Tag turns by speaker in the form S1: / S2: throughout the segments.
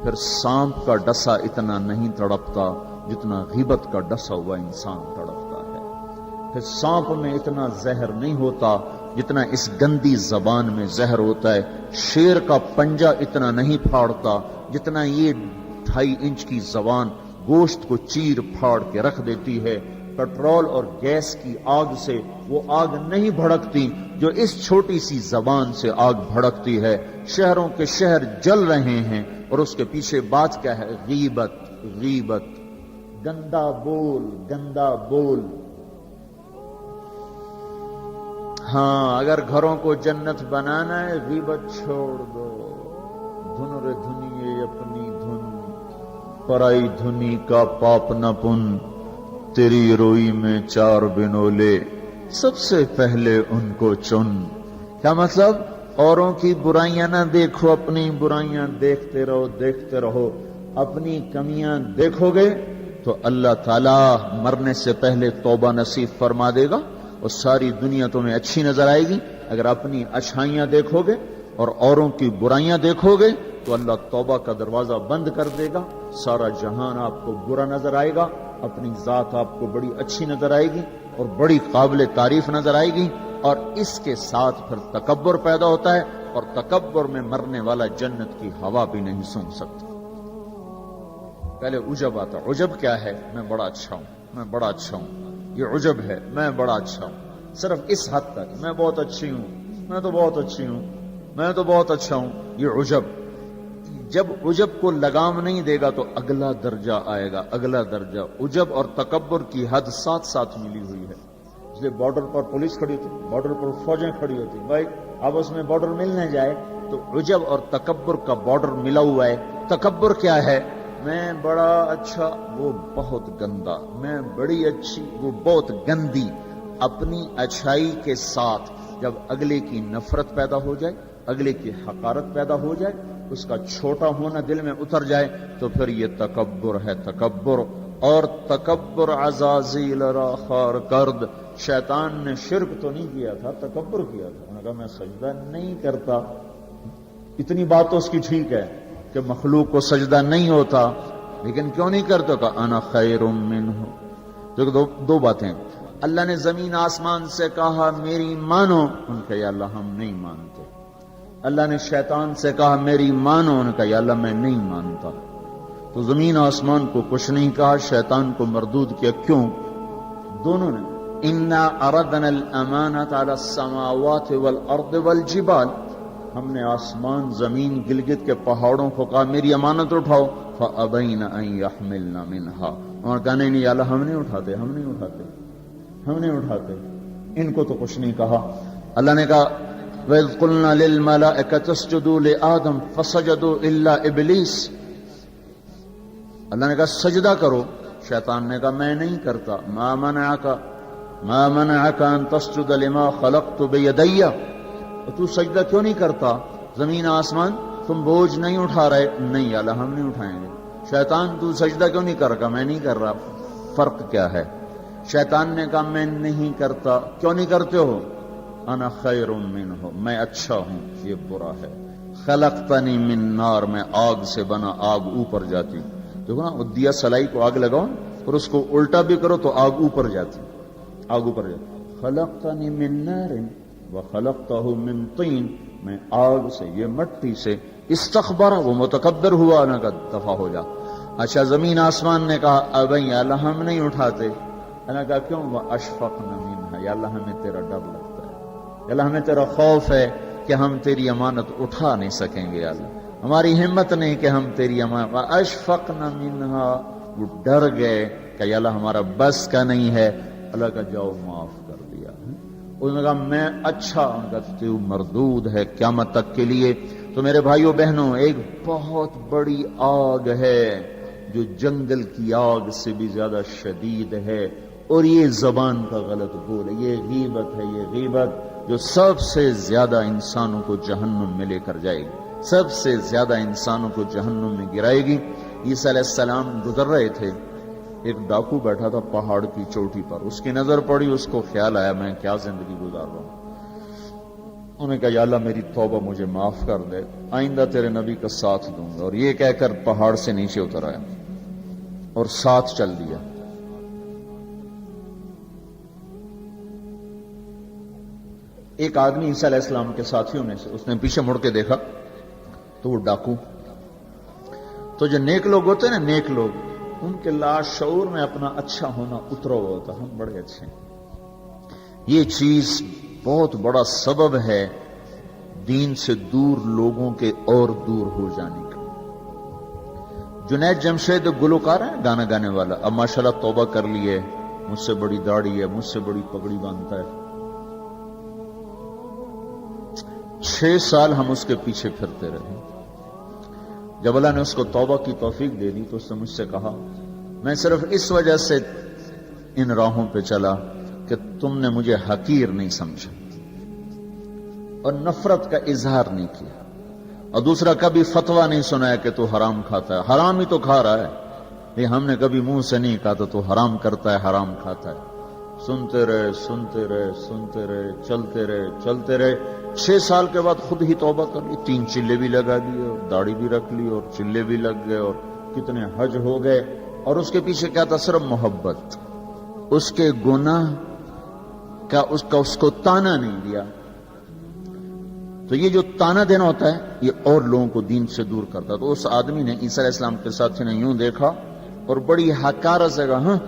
S1: پھر سانپ کا ڈسا اتنا نہیں تڑپتا جتنا غیبت کا ڈسا ہوا انسان تڑپتا ہے. پھر سانپ میں اتنا زہر نہیں ہوتا جتنا اس گندی زبان میں زہر ہوتا ہے. شیر کا پنجہ اتنا نہیں پھاڑتا جتنا یہ 2.5 انچ کی زبان گوشت کو چیر پھاڑ کے رکھ دیتی ہے. پیٹرول اور گیس کی آگ سے وہ آگ نہیں بھڑکتی جو اس چھوٹی سی زبان سے آگ بھڑکتی ہے. شہروں کے شہر جل رہے ہیں اور اس کے پیچھے بات کیا ہے؟ غیبت. غیبت، گندا بول، گندا بول. ہاں، اگر گھروں کو جنت بنانا ہے غیبت چھوڑ دو. دھن رے دھنیے اپنی دھن، پرائی دھنی کا پاپ نہ پن. تیری روئی میں 4 بنولے، سب سے پہلے ان کو چن. کیا مطلب؟ اوروں کی برائیاں نہ دیکھو، اپنی برائیاں دیکھتے رہو، دیکھتے رہو. اپنی کمیاں دیکھو گے تو اللہ تعالیٰ مرنے سے پہلے توبہ نصیب فرما دے گا اور ساری دنیا تمہیں اچھی نظر آئے گی. اگر اپنی اچھائیاں دیکھو گے اور اوروں کی برائیاں دیکھو گے تو اللہ توبہ کا دروازہ بند کر دے گا. سارا جہان آپ کو برا نظر آئے گا، اپنی ذات آپ کو بڑی اچھی نظر آئے گی اور بڑی قابل تعریف نظر آئے گی. اور اس کے ساتھ پھر تکبر پیدا ہوتا ہے اور تکبر میں مرنے والا جنت کی ہوا بھی نہیں سونگھ سکتا. پہلے عجب آتا. عجب کیا ہے؟ میں بڑا اچھا ہوں، میں بڑا اچھا ہوں. یہ عجب ہے، میں بڑا اچھا ہوں. صرف اس حد تک میں بہت اچھی ہوں، میں تو بہت اچھی ہوں، میں تو بہت اچھا ہوں. یہ عجب. جب عجب کو لگام نہیں دے گا تو اگلا درجہ آئے گا، اگلا درجہ. عجب اور تکبر کی حد ساتھ ساتھ ملی ہوئی ہے. اس لیے بارڈر پر پولیس کھڑی ہوتی، بارڈر پر فوجیں کھڑی ہوتی. بھائی اب اس میں بارڈر ملنے جائے تو عجب اور تکبر کا بارڈر ملا ہوا ہے. تکبر کیا ہے؟ میں بڑا اچھا، وہ بہت گندا. میں بڑی اچھی، وہ بہت گندی. اپنی اچھائی کے ساتھ جب اگلے کی نفرت پیدا ہو جائے، اگلے کی حقارت پیدا ہو جائے، اس کا چھوٹا ہونا دل میں اتر جائے تو پھر یہ تکبر ہے. تکبر. اور تکبر عزازیل را خار کرد. شیطان نے شرک تو نہیں کیا تھا، تکبر کیا تھا. انہوں نے کہا میں سجدہ نہیں کرتا. اتنی بات تو اس کی ٹھیک ہے کہ مخلوق کو سجدہ نہیں ہوتا، لیکن کیوں نہیں کرتا؟ کہ انا خیر منہ. دو باتیں. اللہ نے زمین آسمان سے کہا میری مانو، ان کا یا اللہ ہم نہیں مانتے. اللہ نے شیطان سے کہا میری مانو، ان کا یا اللہ میں نہیں مانتا. تو زمین آسمان کو کچھ نہیں کہا، شیطان کو مردود کیا. کیوں؟ دونوں نے انا اردنا الامانۃ علی السماوات والارض والجبال. ہم نے آسمان، زمین، گلگت کے پہاڑوں کو کہا میری امانت اٹھاؤ. فابین ان یحملن منها. اور کہنے نہیں اللہ ہم نہیں اٹھاتے، ہم نہیں اٹھاتے، ہم نہیں اٹھاتے. ان کو تو کچھ نہیں کہا. اللہ نے کہا وَإِذْ قُلْنَا لِلْمَلَائِكَةِ اسْجُدُوا لِآدَمَ فَسَجَدُوا إِلَّا إِبْلِيسَ. اللہ نے کہا سجدہ کرو. شیطان نے کہا میں نہیں کرتا. مَا مَنَعَكَ أَن تَسْجُدَ لِمَا خَلَقْتُ بِيَدَيَّ. تو سجدہ کیوں نہیں کرتا؟ زمین آسمان تم بوجھ نہیں اٹھا رہے. نہیں اللہ ہم نہیں اٹھائیں گے. شیطان تو سجدہ کیوں نہیں کر رہا؟ میں نہیں کر رہا. فرق کیا ہے؟ شیطان نے کہا میں نہیں کرتا. کیوں نہیں کرتے ہو؟ انا خیر منہ، میں اچھا ہوں، یہ برا ہے. خلقتنی من نار، میں آگ سے بنا، آگ اوپر جاتی. دیکھو نا، دیا سلائی کو آگ لگاؤ اور اس کو الٹا بھی کرو تو آگ اوپر جاتی، آگ اوپر جاتی. خلقتنی من نار وخلقتہ من طین، میں آگ سے، یہ مٹی سے. استخبر، وہ متکبر ہوا. نہ کہ دفع ہو جا. اچھا زمین آسمان نے کہا اب یا اللہ ہم نہیں اٹھاتے. اللہ کہا کیوں؟ واشفقنا منها، یا اللہ ہمیں تیرا ڈر لگتا ہے، یا اللہ ہمیں تیرا خوف ہے کہ ہم تیری امانت اٹھا نہیں سکیں گے. یا اللہ ہماری ہمت نہیں کہ ہم تیری امانت. واشفقنا منها، وہ ڈر گئے کہ یا اللہ ہمارا بس کا نہیں ہے. اللہ کا جاؤ معاف کر دیا. انہوں نے کہا میں اچھا. ان کا تو مردود ہے قیامت تک کے لیے. تو میرے بھائیوں بہنوں، ایک بہت بڑی آگ ہے جو جنگل کی آگ سے بھی زیادہ شدید ہے، اور یہ زبان کا غلط بول ہے. یہ غیبت ہے. یہ غیبت جو سب سے زیادہ انسانوں کو جہنم میں لے کر جائے گی، سب سے زیادہ انسانوں کو جہنم میں گرائے گی. عیسیٰ علیہ السلام گزر رہے تھے، ایک ڈاکو بیٹھا تھا پہاڑ کی چوٹی پر. اس کی نظر پڑی، اس کو خیال آیا میں کیا زندگی گزار رہا ہوں. انہوں نے کہا یا اللہ میری توبہ مجھے معاف کر دے، آئندہ تیرے نبی کا ساتھ دوں گا، اور یہ کہہ کر پہاڑ سے نیچے اتر آیا اور ساتھ چل دیا۔ ایک آدمی عیسیٰ علیہ السلام کے ساتھیوں میں سے، اس نے پیچھے مڑ کے دیکھا تو وہ ڈاکو، تو جو نیک لوگ ہوتے ہیں نا، نیک لوگ، ان کے لاشعور میں اپنا اچھا ہونا اترا ہوا ہوتا، ہم بڑے اچھے ہیں۔ یہ چیز بہت بڑا سبب ہے دین سے دور لوگوں کے اور دور ہو جانے کا۔ جنید جمشید گلوکار ہے، گانا گانے والا، اب ماشاءاللہ توبہ کر لیے، مجھ سے بڑی داڑھی ہے، مجھ سے بڑی پگڑی باندھتا ہے۔ 6 سال ہم اس کے پیچھے پھرتے رہے۔ جب اللہ نے اس کو توبہ کی توفیق دے دی تو اس نے مجھ سے کہا میں صرف اس وجہ سے ان راہوں پہ چلا کہ تم نے مجھے حقیر نہیں سمجھا اور نفرت کا اظہار نہیں کیا، اور دوسرا کبھی فتویٰ نہیں سنایا کہ تو حرام کھاتا ہے، حرام ہی تو کھا رہا ہے، یہ ہم نے کبھی منہ سے نہیں کہا تو حرام کرتا ہے، حرام کھاتا ہے۔ سنتے رہے سنتے رہے سنتے رہے، چلتے رہے چلتے رہے۔ 6 سال کے بعد خود ہی توبہ کر لی، 3 چلے بھی لگا دیے اور داڑھی بھی رکھ لی اور چلے بھی لگ گئے اور کتنے حج ہو گئے، اور اس کے پیچھے کیا تھا؟ صرف محبت۔ اس کے گناہ کا اس کو تانا نہیں دیا۔ تو یہ جو تانا دینا ہوتا ہے یہ اور لوگوں کو دین سے دور کرتا ہے۔ تو اس آدمی نے، عیسیٰ علیہ السلام کے ساتھی نے یوں دیکھا اور بڑی حقارت سے کہا ہاں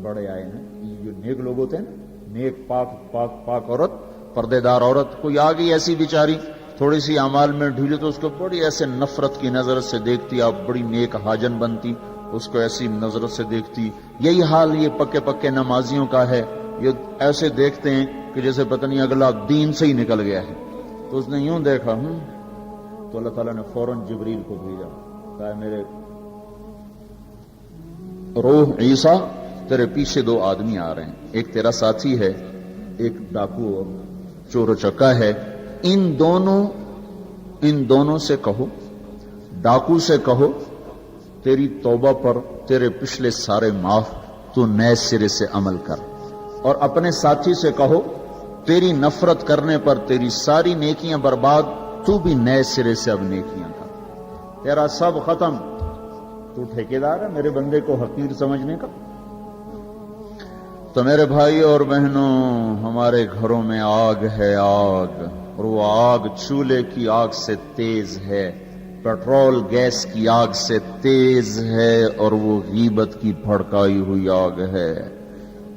S1: بڑے آئے ہیں، یہ جو نیک لوگ ہوتے ہیں، نیک پاک پاک پاک عورت، پردے دار عورت، کوئی آ گئی ایسی بیچاری تھوڑی سی اعمال میں ڈھیلی تو اس کو بڑی ایسے نفرت کی نظر سے دیکھتی، آپ بڑی نیک حاجن بنتی، اس کو ایسی نظر سے دیکھتی۔ یہی حال یہ پکے پکے نمازیوں کا ہے، یہ ایسے دیکھتے ہیں کہ جیسے پتہ نہیں اگلا دین سے ہی نکل گیا ہے۔ تو اس نے یوں دیکھا تو اللہ تعالیٰ نے فوراً جبریل کو بھیجا، کہا میرے روح عیسیٰ تیرے پیچھے 2 آدمی آ رہے ہیں، ایک تیرا ساتھی ہے، ایک ڈاکو اور چور و چکا ہے، ان دونوں سے کہو، ڈاکو سے کہو تیری توبہ پر تیرے پچھلے سارے معاف، تو نئے سرے سے عمل کر، اور اپنے ساتھی سے کہو تیری نفرت کرنے پر تیری ساری نیکیاں برباد، تو بھی نئے سرے سے اب نیکیاں کر، تیرا سب ختم، تو ٹھیکیدار ہے میرے بندے کو حقیر سمجھنے کا۔ تو میرے بھائی اور بہنوں، ہمارے گھروں میں آگ ہے، آگ، اور وہ آگ چولہے کی آگ سے تیز ہے، پیٹرول گیس کی آگ سے تیز ہے، اور وہ غیبت کی بھڑکائی ہوئی آگ ہے۔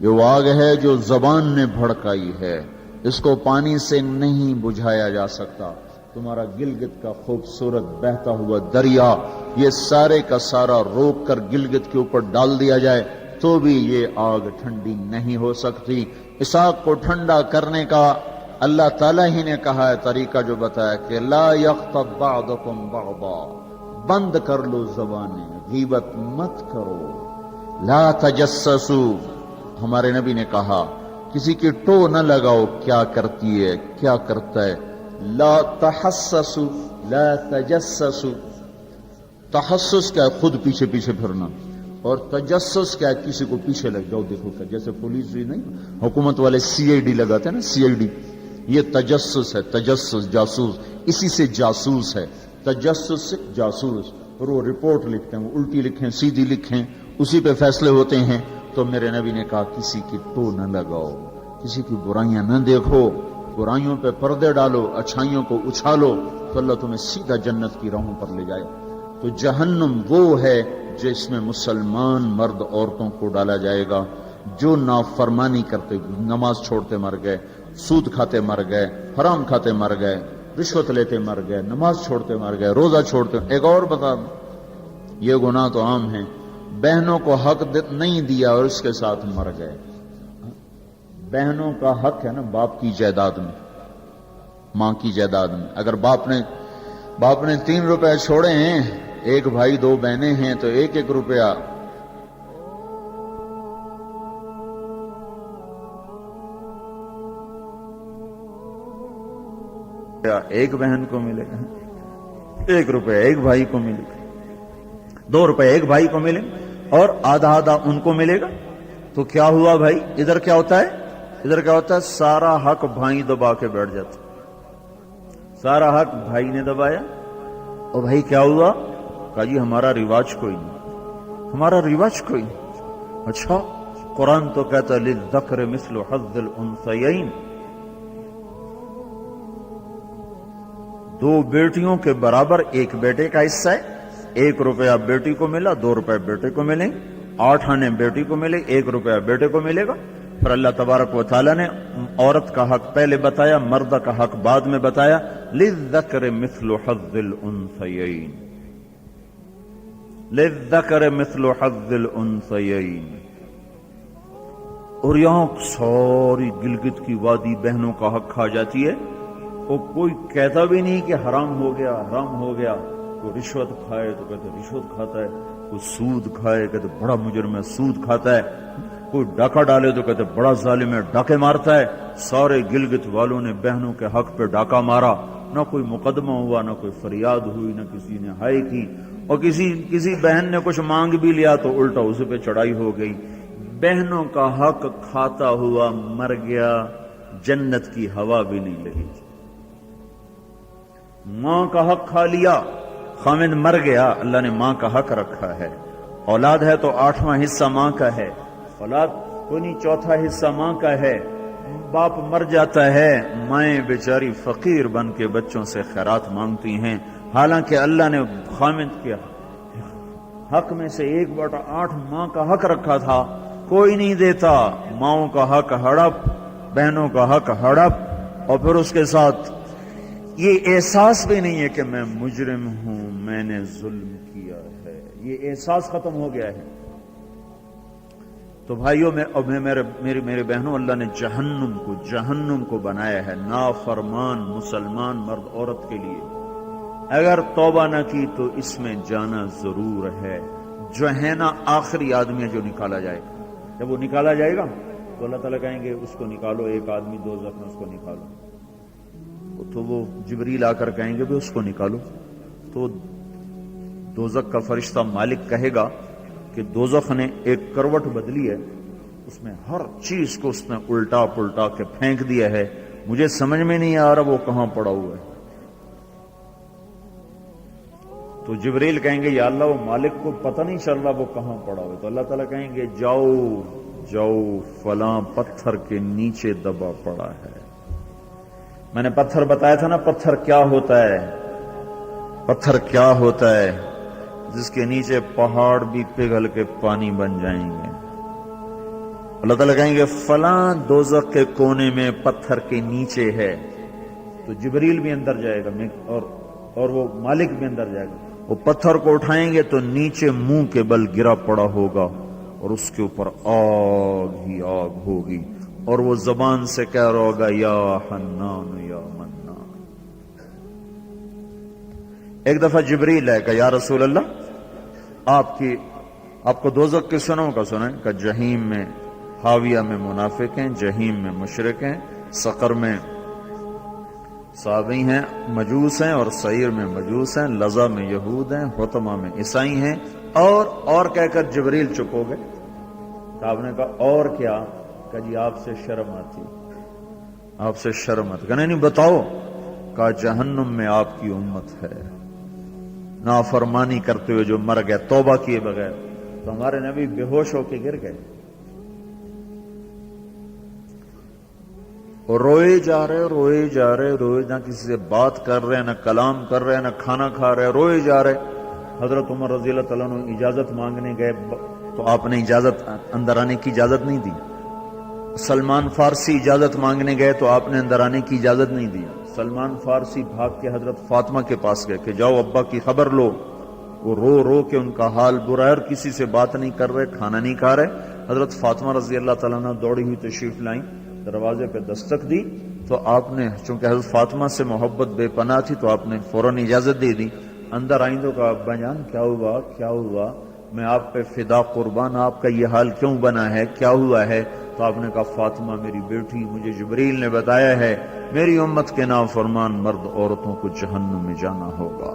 S1: یہ وہ آگ ہے جو زبان نے بھڑکائی ہے، اس کو پانی سے نہیں بجھایا جا سکتا۔ تمہارا گلگت کا خوبصورت بہتا ہوا دریا، یہ سارے کا سارا روک کر گلگت کے اوپر ڈال دیا جائے تو بھی یہ آگ ٹھنڈی نہیں ہو سکتی۔ اس آگ کو ٹھنڈا کرنے کا اللہ تعالیٰ ہی نے کہا ہے طریقہ، جو بتایا کہ لا یغتب بعضکم بعضا، بند کر لو زبانیں، غیبت مت کرو، لا تجسسوا، ہمارے نبی نے کہا کسی کی ٹو نہ لگاؤ کیا کرتی ہے کیا کرتا ہے، لا تحسسوا لا تجسسوا، تحسس کیا ہے؟ خود پیچھے پیچھے پھرنا، اور تجسس کیا ہے؟ کسی کو پیچھے لگ جاؤ دیکھو کیا، جیسے پولیس بھی نہیں حکومت والے CID لگاتے ہیں نا، CID، یہ تجسس ہے، تجسس جاسوس، اسی سے جاسوس ہے، تجسس سے جاسوس، اور وہ رپورٹ لکھتے ہیں، وہ الٹی لکھیں سیدھی لکھیں، اسی پہ فیصلے ہوتے ہیں۔ تو میرے نبی نے کہا کسی کی ٹو نہ لگاؤ، کسی کی برائیاں نہ دیکھو، برائیوں پہ پردے ڈالو، اچھائیوں کو اچھالو، تو اللہ تمہیں سیدھا جنت کی راہوں پر لے جائے۔ تو جہنم وہ ہے جس میں مسلمان مرد عورتوں کو ڈالا جائے گا جو نافرمانی کرتے، نماز چھوڑتے مر گئے، سود کھاتے مر گئے، حرام کھاتے مر گئے، رشوت لیتے مر گئے، نماز چھوڑتے مر گئے، روزہ چھوڑتے۔ ایک اور بتا دوں، یہ گناہ تو عام ہیں، بہنوں کو حق نہیں دیا اور اس کے ساتھ مر گئے۔ بہنوں کا حق ہے نا باپ کی جائیداد میں، ماں کی جائیداد میں۔ اگر باپ نے 3 روپے چھوڑے ہیں، ایک بھائی 2 بہنیں ہیں تو 1-1 روپیہ ایک بہن کو ملے گا، 1 روپیہ ایک بھائی کو ملے گا، 2 روپے ایک بھائی کو ملے، اور آدھا آدھا ان کو ملے گا۔ تو کیا ہوا بھائی؟ ادھر کیا ہوتا ہے؟ ادھر کیا ہوتا ہے؟ سارا حق بھائی دبا کے بیٹھ جاتا، سارا حق بھائی نے دبایا، اور بھائی کیا ہوا؟ کہا جی ہمارا رواج کوئی نہیں، ہمارا رواج کوئی نہیں۔ اچھا قرآن تو کہتا ہے للذکر مثل حظ الانثیین، دو بیٹیوں کے برابر ایک بیٹے کا حصہ ہے، 1 روپیہ بیٹی کو ملا، 2 روپے بیٹے کو ملیں، 8 آنے بیٹی کو ملے، 1 روپیہ بیٹے کو ملے گا۔ پھر اللہ تبارک و تعالیٰ نے عورت کا حق پہلے بتایا، مرد کا حق بعد میں بتایا، للذکر مثل حظ الانثیین، للذکر مثل حظ الانثیین۔ اور یہاں ساری گلگت کی وادی بہنوں کا حق کھا جاتی ہے، اور کوئی کہتا بھی نہیں کہ حرام ہو گیا، حرام ہو گیا۔ کوئی رشوت کھائے تو کہتے رشوت کھاتا ہے، کوئی سود کھائے کہتے بڑا مجرم ہے سود کھاتا ہے، کوئی ڈاکہ ڈالے تو کہتے بڑا ظالم ہے ڈاکے مارتا ہے۔ سارے گلگت والوں نے بہنوں کے حق پہ ڈاکہ مارا، نہ کوئی مقدمہ ہوا، نہ کوئی فریاد ہوئی، نہ کسی نے ہائے کی، اور کسی بہن نے کچھ مانگ بھی لیا تو الٹا اس پہ چڑھائی ہو گئی۔ بہنوں کا حق کھاتا ہوا مر گیا، جنت کی ہوا بھی نہیں لگی۔ ماں کا حق کھا لیا، خامد مر گیا، اللہ نے ماں کا حق رکھا ہے۔ اولاد ہے تو 8واں حصہ ماں کا ہے، اولاد کوئی نہیں 4تھا حصہ ماں کا ہے۔ باپ مر جاتا ہے، مائیں بیچاری فقیر بن کے بچوں سے خیرات مانگتی ہیں، حالانکہ اللہ نے خامد کے حق میں سے 1/8 ماں کا حق رکھا تھا، کوئی نہیں دیتا۔ ماؤں کا حق ہڑپ، بہنوں کا حق ہڑپ، اور پھر اس کے ساتھ یہ احساس بھی نہیں ہے کہ میں مجرم ہوں، میں نے ظلم کیا ہے، یہ احساس ختم ہو گیا ہے۔ تو بھائیوں میرے بہنوں، اللہ نے جہنم کو بنایا ہے نافرمان مسلمان مرد عورت کے لیے۔ اگر توبہ نہ کی تو اس میں جانا ضرور ہے۔ جو ہے نا آخری آدمی ہے جو نکالا جائے گا، جب وہ نکالا جائے گا تو اللہ تعالیٰ کہیں گے اس کو نکالو، ایک آدمی دوزخ میں اس کو نکالو، تو وہ جبریل آ کر کہیں گے بھی اس کو نکالو، تو دوزخ کا فرشتہ مالک کہے گا کہ دوزخ نے ایک کروٹ بدلی ہے، اس میں ہر چیز کو اس نے الٹا پلٹا کے پھینک دیا ہے، مجھے سمجھ میں نہیں آ رہا وہ کہاں پڑا ہوا ہے۔ تو جبریل کہیں گے یا اللہ وہ مالک کو پتہ نہیں چل رہا وہ کہاں پڑا ہوا ہے، تو اللہ تعالیٰ کہیں گے جاؤ فلاں پتھر کے نیچے دبا پڑا ہے۔ میں نے پتھر بتایا تھا نا، پتھر کیا ہوتا ہے، پتھر کیا ہوتا ہے، جس کے نیچے پہاڑ بھی پگھل کے پانی بن جائیں گے۔ اللہ تعالیٰ کہیں گے فلاں دوزخ کے کونے میں پتھر کے نیچے ہے، تو جبریل بھی اندر جائے گا اور وہ مالک بھی اندر جائے گا، وہ پتھر کو اٹھائیں گے تو نیچے منہ کے بل گرا پڑا ہوگا، اور اس کے اوپر آگ ہی آگ ہوگی، اور وہ زبان سے کہہ رہا ہوگا یا حنان یا منان۔ ایک دفعہ جبریل ہے کہ یا رسول اللہ آپ کو دوزخ کے سنوں کا سنیں کہ جہیم میں حاویہ میں منافق ہیں، جہیم میں مشرک ہیں، سقر میں صابئی ہیں مجوس ہیں، اور سعیر میں مجوس ہیں، لظہ میں یہود ہیں، حطمہ میں عیسائی ہیں، اور کہہ کر جبریل چپ ہو گئے۔ تو آپ نے کہا اور کیا؟ کہ جی آپ سے شرم آتی، آپ سے شرم آتی، کہنے نہیں بتاؤ، کہا جہنم میں آپ کی امت ہے، نافرمانی کرتے ہوئے جو مر گئے توبہ کیے بغیر، تو ہمارے نبی بے ہوش ہو کے گر گئے، اور روئے جا رہے، نہ کسی سے بات کر رہے، نہ کلام کر رہے، نہ کھانا کھا رہے، روئے جا رہے۔ حضرت عمر رضی اللہ تعالیٰ عنہ اجازت مانگنے گئے تو آپ نے اندر آنے کی اجازت نہیں دی۔ سلمان فارسی اجازت مانگنے گئے تو آپ نے اندر آنے کی اجازت نہیں دی۔ سلمان فارسی بھاگ کے حضرت فاطمہ کے پاس گئے کہ جاؤ ابا کی خبر لو، وہ رو کے ان کا حال برا ہے، اور کسی سے بات نہیں کر رہے، کھانا نہیں کھا رہے۔ حضرت فاطمہ رضی اللہ تعالیٰ عنہ دوڑی ہوئی تشریف لائیں، دروازے پہ دستک دی تو آپ نے، چونکہ حضرت فاطمہ سے محبت بے پناہ تھی، تو آپ نے فوراً اجازت دے دی۔ اندر آئیں تو کہا ابا جان کیا ہوا، میں آپ پہ فدا قربان، آپ کا یہ حال کیوں بنا ہے، کیا ہوا ہے؟ تو آپ نے کہا فاطمہ میری بیٹی، مجھے جبریل نے بتایا ہے میری امت کے نافرمان مرد عورتوں کو جہنم میں جانا ہوگا۔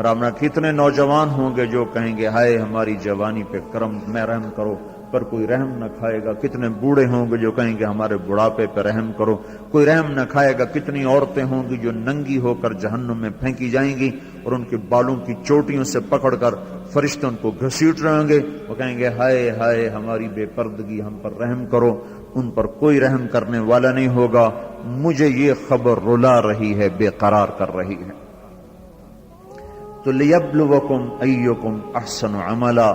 S1: رامنا کتنے نوجوان ہوں گے جو کہیں گے ہائے ہماری جوانی پہ کرم میں رحم کرو، پر کوئی رحم نہ کھائے گا۔ کتنے بوڑھے ہوں گے جو کہیں گے ہمارے بڑھاپے پہ رحم کرو، کوئی رحم نہ کھائے گا۔ کتنی عورتیں ہوں گی جو ننگی ہو کر جہنم میں پھینکی جائیں گی اور ان کے بالوں کی چوٹیوں سے پکڑ کر فرشتے ان کو گھسیٹ رہے ہوں گے، وہ کہیں گے ہائے ہائے ہماری بے پردگی، ہم پر رحم کرو۔ ان پر کوئی رحم کرنے والا نہیں ہوگا۔ مجھے یہ خبر رلا رہی ہے، بے قرار کر رہی ہے۔ تو لیبلوکم ایکم احسن عملا،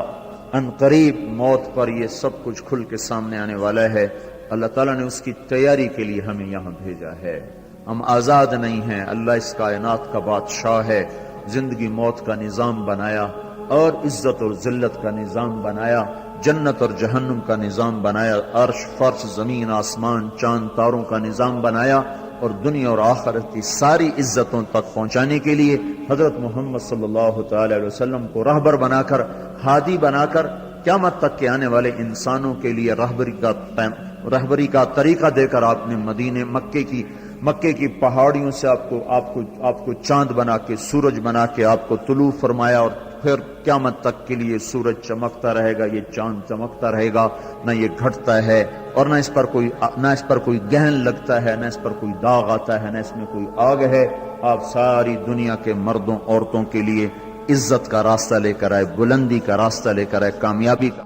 S1: ان قریب موت پر یہ سب کچھ کھل کے سامنے آنے والا ہے۔ اللہ تعالیٰ نے اس کی تیاری کے لیے ہمیں یہاں بھیجا ہے۔ ہم آزاد نہیں ہیں، اللہ اس کائنات کا بادشاہ ہے، زندگی موت کا نظام بنایا اور عزت اور ذلت کا نظام بنایا، جنت اور جہنم کا نظام بنایا، عرش فرش زمین آسمان چاند تاروں کا نظام بنایا، اور دنیا اور آخرت کی ساری عزتوں تک پہنچانے کے لیے حضرت محمد صلی اللہ تعالی علیہ وسلم کو رہبر بنا کر، ہادی بنا کر، قیامت تک کے آنے والے انسانوں کے لیے رہبری کا طریقہ دے کر آپ نے مکے کی پہاڑیوں سے آپ کو چاند بنا کے، سورج بنا کے آپ کو طلوع فرمایا، اور پھر قیامت تک کے لیے سورج چمکتا رہے گا، یہ چاند چمکتا رہے گا، نہ یہ گھٹتا ہے، اور نہ اس پر کوئی گہن لگتا ہے، نہ اس پر کوئی داغ آتا ہے، نہ اس میں کوئی آگ ہے۔ آپ ساری دنیا کے مردوں عورتوں کے لیے عزت کا راستہ لے کر آئے، بلندی کا راستہ لے کر آئے، کامیابی کا۔